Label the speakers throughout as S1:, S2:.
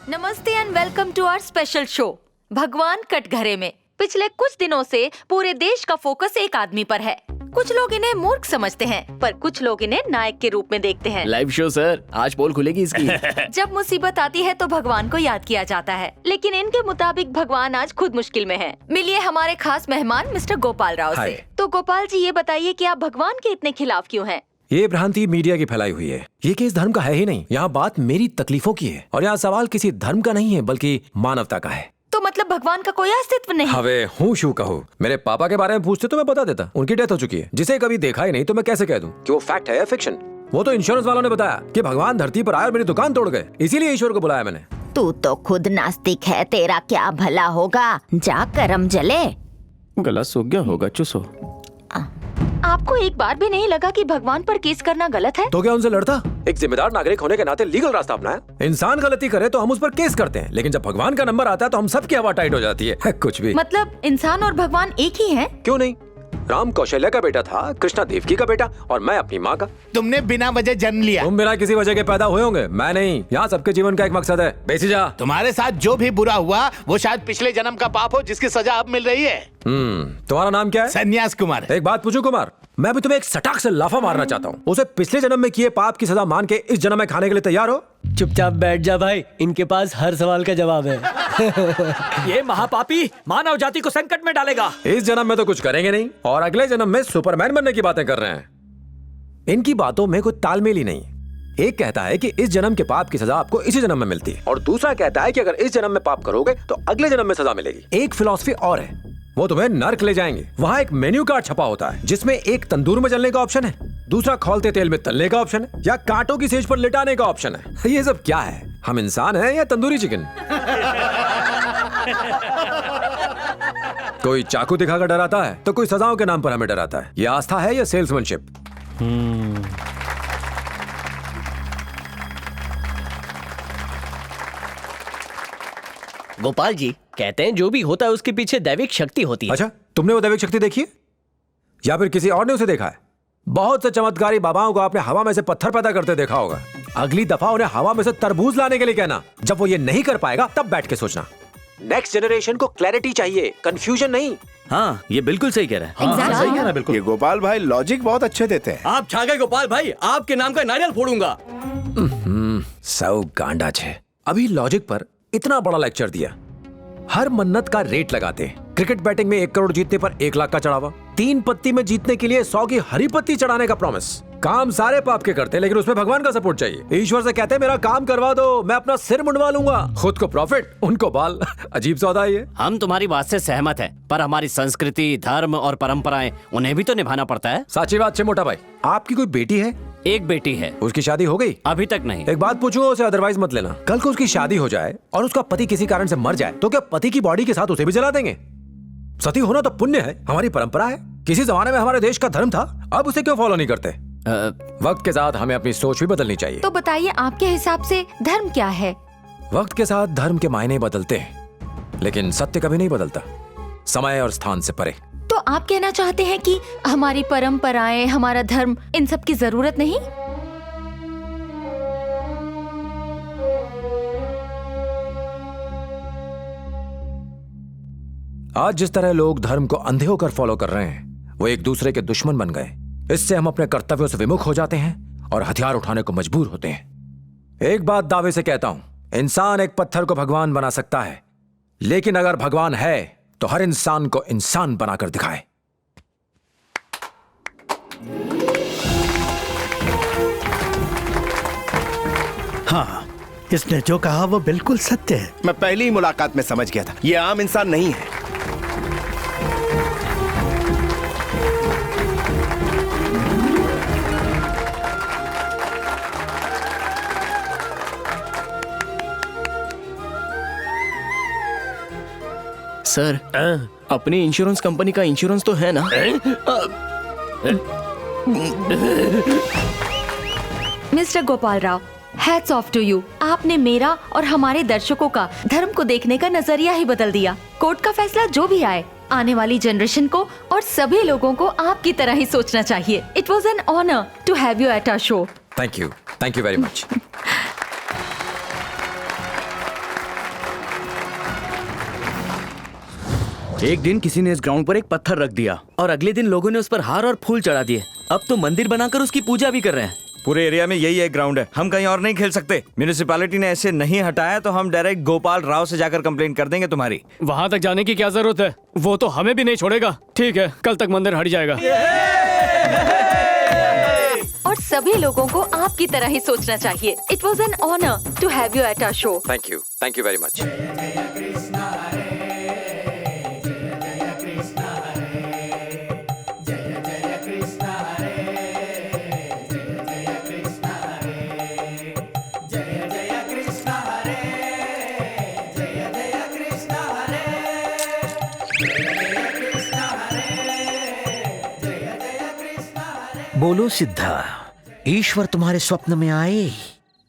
S1: नमस्ते and welcome to our special show भगवान कटघरे में। पिछले कुछ दिनों से पूरे देश का फोकस एक आदमी पर है। कुछ लोग इन्हें मूर्ख समझते हैं, पर कुछ लोग इन्हें नायक के रूप में देखते हैं।
S2: लाइव शो सर, आज पोल खुलेगी इसकी।
S1: जब मुसीबत आती है तो भगवान को याद किया जाता है, लेकिन इनके मुताबिक भगवान आज खुद मुश्किल में है। मिलिए हमारे खास मेहमान मिस्टर गोपाल राव से। तो गोपाल जी, ये बताइए कि आप भगवान के इतने खिलाफ क्यों हैं?
S3: ये भ्रांति मीडिया की फैलाई हुई है। ये केस धर्म का है ही नहीं। यहाँ बात मेरी तकलीफों की है और यहाँ सवाल किसी धर्म का नहीं है बल्कि मानवता का है।
S1: तो मतलब भगवान का कोई अस्तित्व नहीं?
S3: हवे हूँ शू कहूँ। मेरे पापा के बारे में पूछते तो मैं बता देता। उनकी डेथ हो चुकी है, जिसे कभी देखा ही नहीं, तो मैं कैसे कह दूं कि वो फैक्ट है या फिक्शन। वो तो इंश्योरेंस वालों ने बताया कि भगवान धरती पर आए और मेरी दुकान तोड़ गए, इसीलिए ईश्वर को बुलाया मैंने।
S4: तू तो खुद नास्तिक है, तेरा क्या भला होगा? जा करम जले।
S2: गला सूख गया होगा, चुसो।
S1: आपको एक बार भी नहीं लगा कि भगवान पर केस करना गलत है?
S3: तो क्या उनसे लड़ता? एक जिम्मेदार नागरिक होने के नाते लीगल रास्ता अपनाया। इंसान गलती करे तो हम उस पर केस करते हैं, लेकिन जब भगवान का नंबर आता है तो हम सबकी हवा टाइट हो जाती है। कुछ भी
S1: मतलब इंसान और भगवान एक ही हैं?
S3: क्यों नहीं? राम कौशल्या का बेटा था, कृष्णा देवकी का बेटा और मैं अपनी माँ का।
S5: तुमने बिना वजह जन्म लिया।
S3: तुम बिना किसी वजह के पैदा हुए होंगे, मैं नहीं। यहाँ सबके जीवन का एक मकसद है। बेसी जा।
S5: तुम्हारे साथ जो भी बुरा हुआ वो शायद पिछले जन्म का पाप हो जिसकी सजा अब मिल रही है।
S3: तुम्हारा नाम क्या है?
S5: सन्यास कुमार।
S3: एक बात पूछूं कुमार, मैं भी तुम्हें एक सटाक से लाफा मारना चाहता हूँ। उसे पिछले जन्म में किए पाप की सजा मान के इस जन्म में खाने के लिए तैयार हो?
S6: चुपचाप बैठ जा भाई, इनके पास हर सवाल का जवाब है।
S2: ये महापापी मानव जाति को संकट में डालेगा।
S3: इस जन्म में तो कुछ करेंगे नहीं और अगले जन्म में सुपरमैन बनने की बातें कर रहे हैं। इनकी बातों में कोई तालमेल ही नहीं। एक कहता है कि इस जन्म के पाप की सजा आपको इसी जन्म में मिलती है, और दूसरा कहता है कि अगर इस जन्म में पाप करोगे तो अगले जन्म में सजा मिलेगी। एक फिलॉसफी और है, वो तुम्हें नर्क ले जाएंगे। वहाँ एक मेन्यू कार्ड छपा होता है जिसमें एक तंदूर में जलने का ऑप्शन है, दूसरा खौलते तेल में तलने का ऑप्शन है, या कांटों की सेज पर लिटाने का ऑप्शन है। ये सब क्या है? हम इंसान हैं या तंदूरी चिकन? कोई चाकू दिखाकर डराता है तो कोई सजाओं के नाम पर हमें डराता है। ये आस्था है या सेल्समैनशिप?
S6: गोपाल जी कहते हैं जो भी होता है उसके पीछे दैविक शक्ति होती है।
S3: अच्छा, तुमने वो दैविक शक्ति देखी है या फिर किसी और ने उसे देखा है? बहुत से चमत्कारी बाबाओं को आपने हवा में से पत्थर पैदा करते देखा होगा। अगली दफा उन्हें हवा में से तरबूज लाने के लिए कहना। जब वो ये नहीं कर पाएगा तब बैठ के सोचना। नेक्स्ट जनरेशन को क्लैरिटी चाहिए, कंफ्यूजन नहीं।
S2: हाँ, ये बिल्कुल सही कह रहा है।
S1: Exactly.
S7: सही कह रहा है बिल्कुल। ये गोपाल भाई लॉजिक बहुत अच्छे देते हैं।
S2: आप छा गए गोपाल भाई, आपके नाम का नारियल फोड़ूंगा।
S3: सौ गांडा छे। अभी लॉजिक पर इतना बड़ा लेक्चर दिया। हर मन्नत का रेट लगाते हैं। क्रिकेट बैटिंग में 1 करोड़ जीतने पर 1 लाख का चढ़ावा, 3 पत्ती में जीतने के लिए 100 की हरी पत्ती चढ़ाने का प्रॉमिस। काम सारे पाप के करते हैं, लेकिन उसमें भगवान का सपोर्ट चाहिए। ईश्वर से कहते हैं मेरा काम करवा दो, मैं अपना सिर मुंडवा लूंगा। खुद को प्रॉफिट, उनको बाल। अजीब सौदा है ये।
S8: हम तुम्हारी बात से सहमत हैं, पर हमारी संस्कृति, धर्म और परंपराएं, उन्हें भी तो निभाना पड़ता है।
S3: साची बात छे मोटा भाई। आपकी कोई बेटी है?
S8: एक बेटी है।
S3: उसकी शादी हो गई?
S8: अभी तक नहीं।
S3: एक बात पूछूंगा उसे, अदरवाइज मत लेना। कल को उसकी शादी हो जाए और उसका पति किसी कारण से मर जाए तो क्या पति की बॉडी के साथ उसे भी जला देंगे? सती होना तो पुण्य है, हमारी परंपरा है। किसी जमाने में हमारे देश का धर्म था, अब उसे क्यों फॉलो नहीं करते? वक्त के साथ हमें अपनी सोच भी बदलनी चाहिए।
S1: तो बताइए आपके हिसाब से धर्म क्या है?
S3: वक्त के साथ धर्म के मायने बदलते हैं, लेकिन सत्य कभी नहीं बदलता, समय और स्थान से परे।
S1: तो आप कहना चाहते हैं कि हमारी परंपराएं, हमारा धर्म, इन सब की जरूरत नहीं?
S3: आज जिस तरह लोग धर्म को अंधे होकर फॉलो कर रहे हैं, वो एक दूसरे के दुश्मन बन गए। इससे हम अपने कर्तव्यों से विमुख हो जाते हैं और हथियार उठाने को मजबूर होते हैं। एक बात दावे से कहता हूं, इंसान एक पत्थर को भगवान बना सकता है, लेकिन अगर भगवान है तो हर इंसान को इंसान बनाकर दिखाए।
S7: हाँ, इसने जो कहा वो बिल्कुल सत्य है। मैं पहली ही मुलाकात में समझ गया था, ये आम इंसान नहीं है।
S2: सर, अपनी इंश्योरेंस कंपनी का इंश्योरेंस तो है ना?
S1: Mister Gopal Rao, hats off to you. आपने मेरा और हमारे दर्शकों का धर्म को देखने का नजरिया ही बदल दिया। कोर्ट का फैसला जो भी आए, आने वाली जनरेशन को और सभी लोगों को आपकी तरह ही सोचना चाहिए। It was an honour to have you at our show.
S3: Thank you very much.
S9: एक दिन किसी ने इस ग्राउंड पर एक पत्थर रख दिया और अगले दिन लोगों ने उस पर हार और फूल चढ़ा दिए। अब तो मंदिर बनाकर उसकी पूजा भी कर रहे हैं।
S10: पूरे एरिया में यही एक ग्राउंड है, हम कहीं और नहीं खेल सकते। म्यूनिसिपैलिटी ने ऐसे नहीं हटाया तो हम डायरेक्ट गोपाल राव से जाकर कंप्लेंट कर देंगे तुम्हारी।
S2: वहाँ तक जाने की क्या जरूरत है, वो तो हमें भी नहीं छोड़ेगा। ठीक है, कल तक मंदिर हट जाएगा।
S1: और सभी लोगों को आपकी तरह ही सोचना चाहिए। It was an honour to have you at our show.
S3: Thank you very much.
S11: बोलो सिद्धा, ईश्वर तुम्हारे स्वप्न में आए?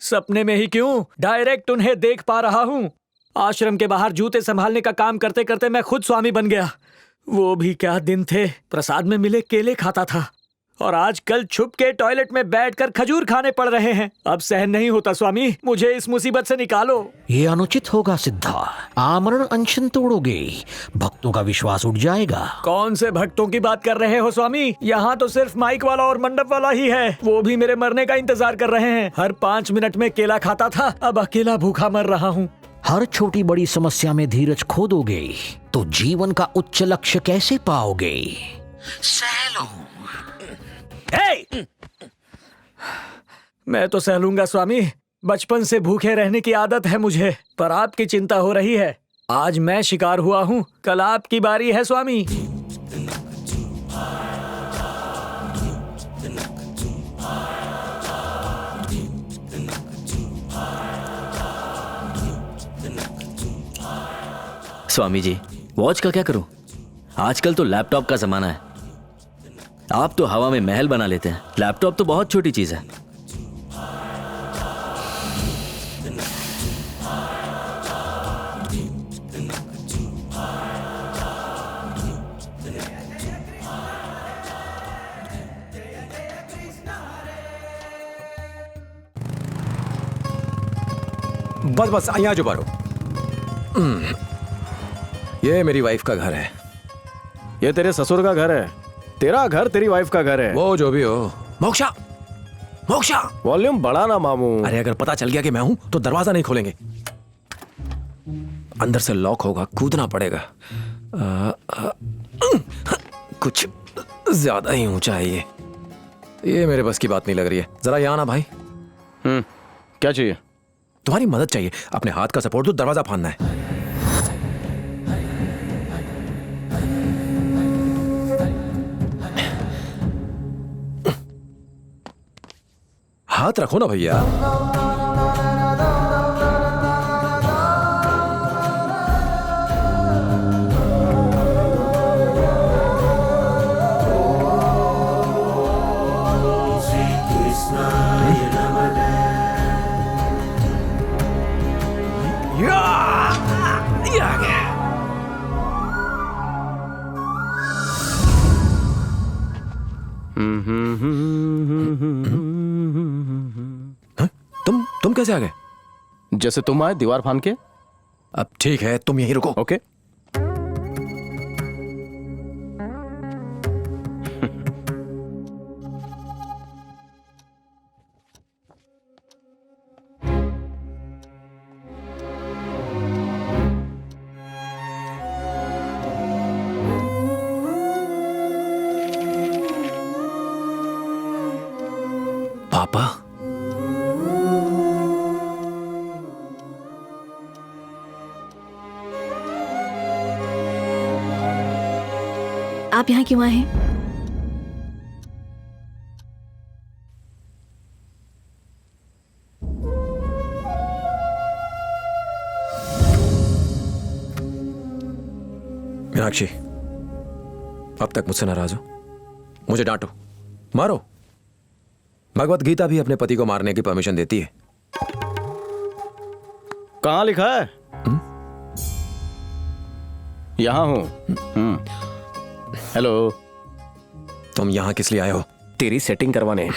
S2: सपने में ही क्यों, डायरेक्ट उन्हें देख पा रहा हूँ। आश्रम के बाहर जूते संभालने का काम करते करते मैं खुद स्वामी बन गया। वो भी क्या दिन थे, प्रसाद में मिले केले खाता था और आजकल छुप के टॉयलेट में बैठकर खजूर खाने पड़ रहे हैं। अब सहन नहीं होता स्वामी, मुझे इस मुसीबत से निकालो।
S11: ये अनुचित होगा सिद्धा, आमरण अनशन तोड़ोगे, भक्तों का विश्वास उठ जाएगा।
S2: कौन से भक्तों की बात कर रहे हो स्वामी? यहाँ तो सिर्फ माइक वाला और मंडप वाला ही है, वो भी मेरे मरने का इंतजार कर रहे हैं। हर 5 मिनट में केला खाता था, अब अकेला भूखा मर रहा हूँ।
S11: हर छोटी बड़ी समस्या में धीरज खो दोगे तो जीवन का उच्च लक्ष्य कैसे पाओगे? सह लो।
S2: Hey! मैं तो सह लूंगा स्वामी, बचपन से भूखे रहने की आदत है मुझे, पर आपकी चिंता हो रही है। आज मैं शिकार हुआ हूँ, कल आपकी बारी है स्वामी।
S6: स्वामी जी, वॉच का क्या करूं? आजकल तो लैपटॉप का जमाना है। आप तो हवा में महल बना लेते हैं, लैपटॉप तो बहुत छोटी चीज है।
S3: बस बस यहाँ जो बारो। ये मेरी वाइफ का घर है।
S7: ये तेरे ससुर का घर है। तेरा घर तेरी वाइफ का घर है।
S3: वो जो भी हो। मोक्षा, मोक्षा,
S7: वॉल्यूम बढ़ा ना मामू।
S3: अरे अगर पता चल गया कि मैं हूं तो दरवाजा नहीं खोलेंगे। अंदर से लॉक होगा, कूदना पड़ेगा। कुछ ज्यादा ही ऊंचा है ये मेरे बस की बात नहीं लग रही है। जरा यहाँ ना भाई।
S7: क्या चाहिए?
S3: तुम्हारी मदद चाहिए। अपने हाथ का सपोर्ट दो, दरवाजा फाड़ना है। हाथ रखो ना भैया। तुम कैसे आ गए?
S7: जैसे तुम आए दीवार फान के।
S3: अब ठीक है, तुम यहीं रुको।
S7: ओके।
S3: पापा,
S1: आप यहाँ क्यों आए हैं?
S3: मीनाक्षी, अब तक मुझसे नाराज हो? मुझे डांटो, मारो। भगवत गीता भी अपने पति को मारने की परमिशन देती है।
S7: कहाँ लिखा है? यहाँ हूँ। हेलो।
S3: तुम यहाँ किस लिए आए हो?
S7: तेरी सेटिंग करवाने।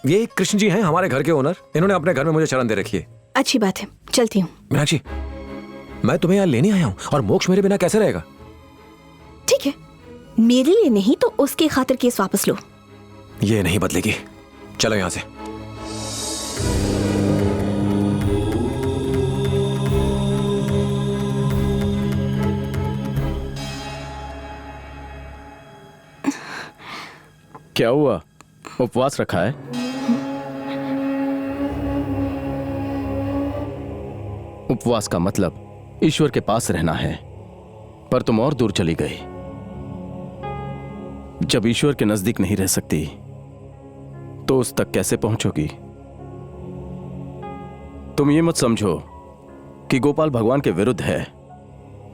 S3: ये कृष्ण जी हैं, हमारे घर के ओनर। इन्होंने अपने घर में मुझे शरण दे रखी है।
S1: अच्छी बात है, चलती हूँ।
S3: मीनाक्षी, मैं तुम्हें यहाँ लेने आया हूँ और मोक्ष मेरे बिना कैसे रहेगा?
S12: मेरे लिए नहीं तो उसके खातिर केस वापस लो।
S3: ये नहीं बदलेगी, चलो यहां से।
S7: क्या हुआ, उपवास रखा है? उपवास का मतलब ईश्वर के पास रहना है, पर तुम और दूर चली गई। जब ईश्वर के नजदीक नहीं रह सकती तो उस तक कैसे पहुंचोगी? तुम ये मत समझो कि गोपाल भगवान के विरुद्ध है,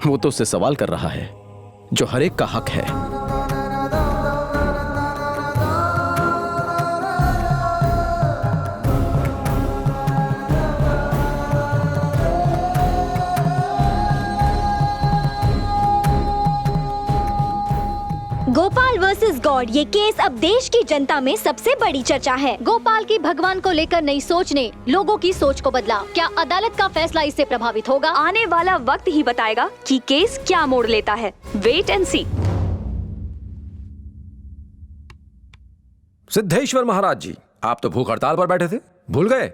S7: वो तो उससे सवाल कर रहा है जो हर एक का हक है।
S13: गोपाल वर्सेस गॉड, ये केस अब देश की जनता में सबसे बड़ी चर्चा है। गोपाल की भगवान को लेकर नई सोच ने लोगों की सोच को बदला। क्या अदालत का फैसला इससे प्रभावित होगा?
S1: आने वाला वक्त ही बताएगा कि केस क्या मोड़ लेता है। वेट एंड सी।
S3: सिद्धेश्वर महाराज जी, आप तो भूख हड़ताल पर बैठे थे, भूल गए?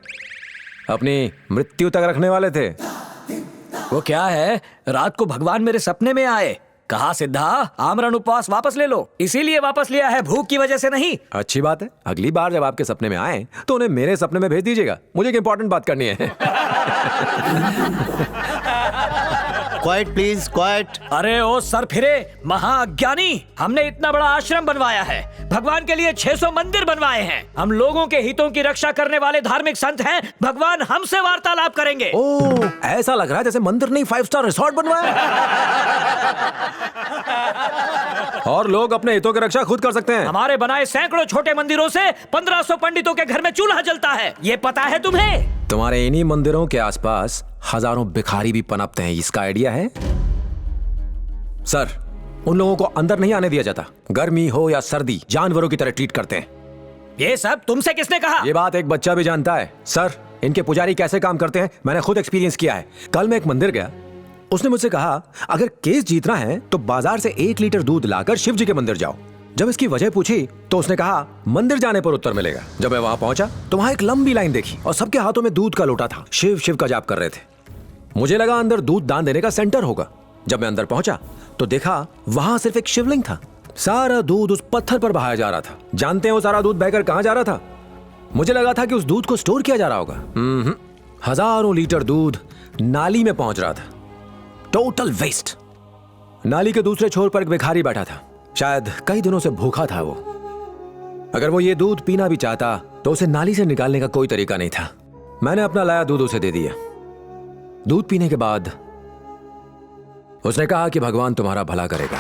S3: अपनी मृत्यु तक रखने वाले थे।
S2: वो क्या है, रात को भगवान मेरे सपने में आए, कहा सिद्धा आमरण उपवास वापस ले लो। इसीलिए वापस लिया है, भूख की वजह से नहीं।
S3: अच्छी बात है, अगली बार जब आपके सपने में आए तो उन्हें मेरे सपने में भेज दीजिएगा, मुझे एक इंपॉर्टेंट बात करनी है।
S7: Quite please, quite.
S2: अरे ओ सर फिरे महाअज्ञानी, हमने इतना बड़ा आश्रम बनवाया है, भगवान के लिए 600 मंदिर बनवाए हैं, हम लोगों के हितों की रक्षा करने वाले धार्मिक संत हैं, भगवान हमसे वार्तालाप करेंगे।
S3: ओह, ऐसा लग रहा है जैसे मंदिर नहीं 5 स्टार रिसोर्ट बनवाया। और लोग अपने हितों की रक्षा खुद कर सकते हैं।
S2: हमारे बनाए सैकड़ों छोटे मंदिरों से 1500 पंडितों के घर में चूल्हा जलता है, ये पता है तुम्हें?
S3: तुम्हारे इन्हीं मंदिरों के आसपास हजारों भिखारी भी पनपते हैं, इसका आइडिया है? सर, उन लोगों को अंदर नहीं आने दिया जाता, गर्मी हो या सर्दी जानवरों की तरह ट्रीट करते हैं।
S2: ये सब तुमसे किसने कहा?
S3: ये बात एक बच्चा भी जानता है। सर, इनके पुजारी कैसे काम करते हैं मैंने खुद एक्सपीरियंस किया है। कल मैं एक मंदिर गया, उसने मुझसे कहा अगर केस जीतना है तो बाजार से 1 लीटर दूध लाकर शिव जी के मंदिर जाओ। जब इसकी वजह पूछी तो उसने कहा मंदिर जाने पर उत्तर मिलेगा। जब मैं वहां पहुंचा तो वहां एक लंबी लाइन देखी और सबके हाथों में दूध का लोटा था, शिव शिव का जाप कर रहे थे। मुझे लगा अंदर दूध दान देने का सेंटर होगा। जब मैं अंदर पहुंचा तो देखा वहां सिर्फ एक शिवलिंग था, सारा दूध उस पत्थर पर बहाया जा रहा था। जानते हैं वो सारा दूध बहकर कहां जा रहा था? मुझे लगा था कि उस दूध को स्टोर किया जा रहा होगा। हजारों लीटर दूध नाली में पहुंच रहा था, टोटल वेस्ट। नाली के दूसरे छोर पर एक भिखारी बैठा था, शायद कई दिनों से भूखा था वो। अगर वो ये दूध पीना भी चाहता तो उसे नाली से निकालने का कोई तरीका नहीं था। मैंने अपना लाया दूध उसे दे दिया। दूध पीने के बाद उसने कहा कि भगवान तुम्हारा भला करेगा।